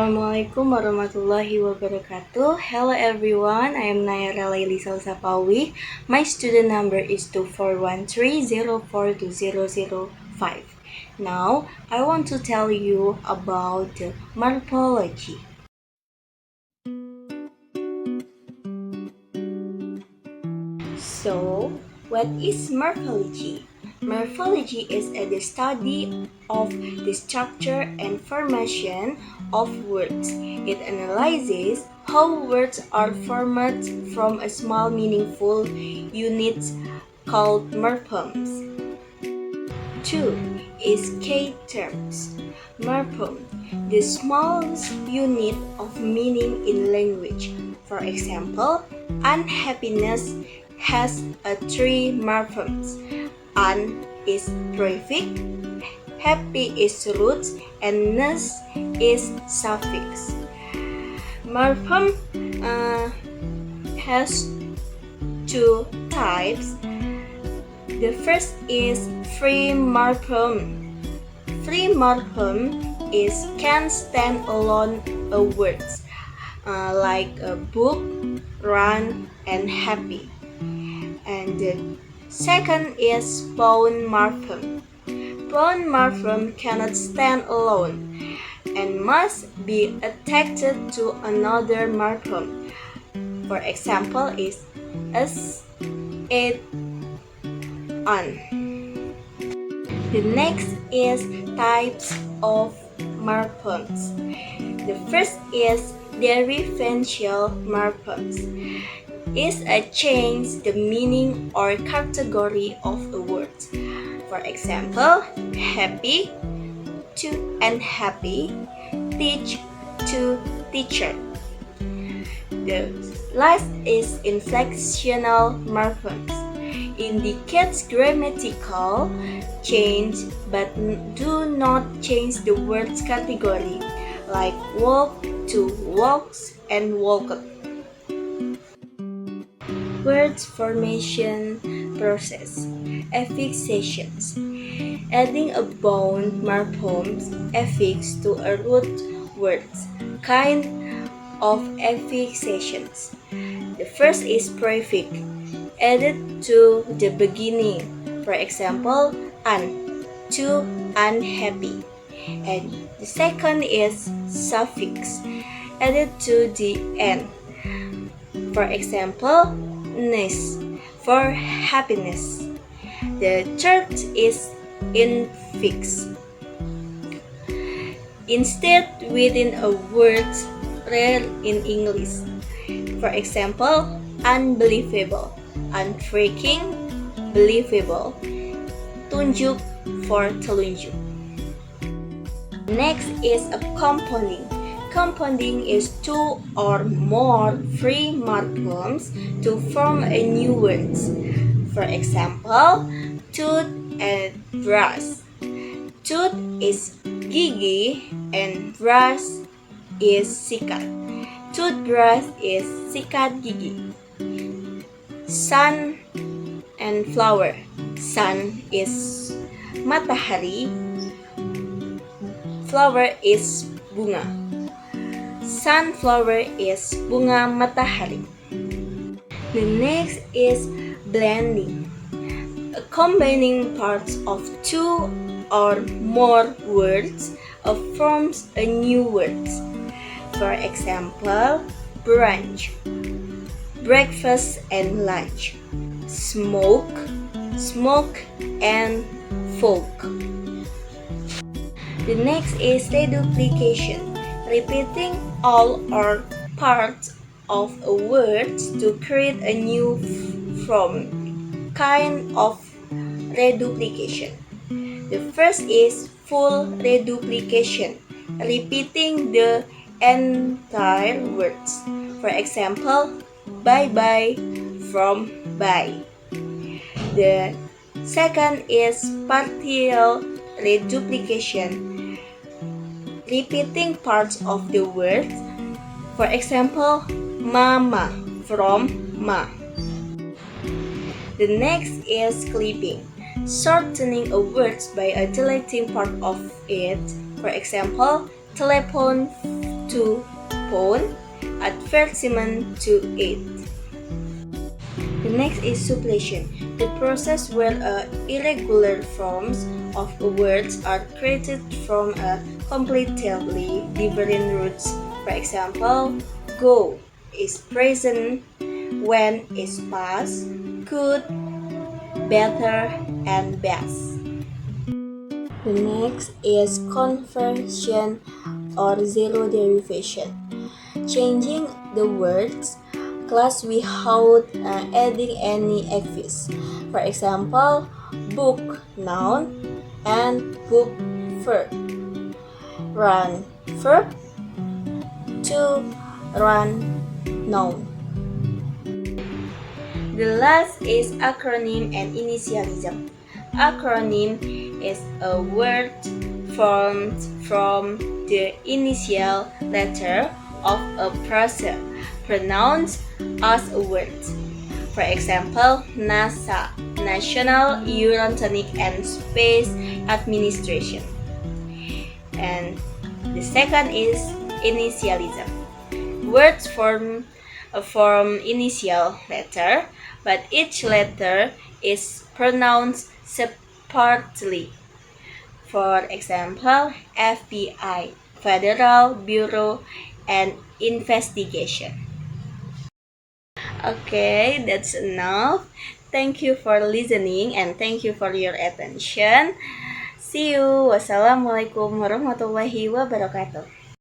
Assalamualaikum warahmatullahi wabarakatuh. Hello everyone, I am Nayara Laili Salsapawi. My student number is 2413042005. Now, I want to tell you about morphology. So, what is morphology? Morphology is the study of the structure and formation of words. It analyzes how words are formed from a small meaningful units called morphemes. 2 is K-terms. Morpheme, the smallest unit of meaning in language. For example, unhappiness has 3 morphemes. Un is prefix, happy is root, and ness is suffix. Morpheme has 2 types. The first is free morpheme. Free morpheme can stand alone words like book, run, and happy. And the second is bound morpheme. Bound morpheme cannot stand alone and must be attached to another morpheme. For example, is as, it, on. The next is types of morphemes. The first is differential morphemes. Is a change the meaning or category of a word. For example, happy to unhappy, teach to teacher. The last is inflectional morphemes. Indicates grammatical change but do not change the word's category, like walk to walks and walked. Words formation process. Affixations. Adding a bound morpheme affix to a root word. Kind of affixations. The first is prefix, added to the beginning. For example, to unhappy. And the second is suffix, added to the end. For example, ness for happiness. The third is infix. Instead within a word rare in English. For example, unbelievable, unfreaking, believable. Tunjuk for telunjuk. Next is a compounding. Compounding is 2 or more free morphemes to form a new word. For example, tooth and brush. Tooth is gigi and brush is sikat. Toothbrush is sikat gigi. Sun and flower. Sun is matahari. Flower is bunga. Sunflower is bunga matahari. The next is blending. Combining parts of 2 or more words forms a new word. For example, brunch, breakfast and lunch, smoke, smoke and folk. The next is reduplication. Repeating all or parts of a word to create a new form, kind of reduplication. The first is full reduplication, repeating the entire words. For example, bye-bye from bye. The second is partial reduplication, repeating parts of the word. For example, mama from ma. The next is clipping, shortening a word by deleting part of it. For example, telephone to phone, advertisement to it. The next is suppletion, the process where irregular forms of words are created from a completely different roots. For example, go is present, when is past, could, better, and best. The next is conversion or zero derivation, changing the words class without adding any affix. For example, book noun and book verb. Run verb to run noun. The last is acronym and initialism. Acronym is a word formed from the initial letter of a person pronounced as a word. For example, NASA, National Aeronautics and Space Administration. And the second is initialism. Words form initial letter, but each letter is pronounced separately. For example, FBI, Federal Bureau and Investigation. Okay, that's enough. Thank you for listening and thank you for your attention. See you. Wassalamualaikum warahmatullahi wabarakatuh.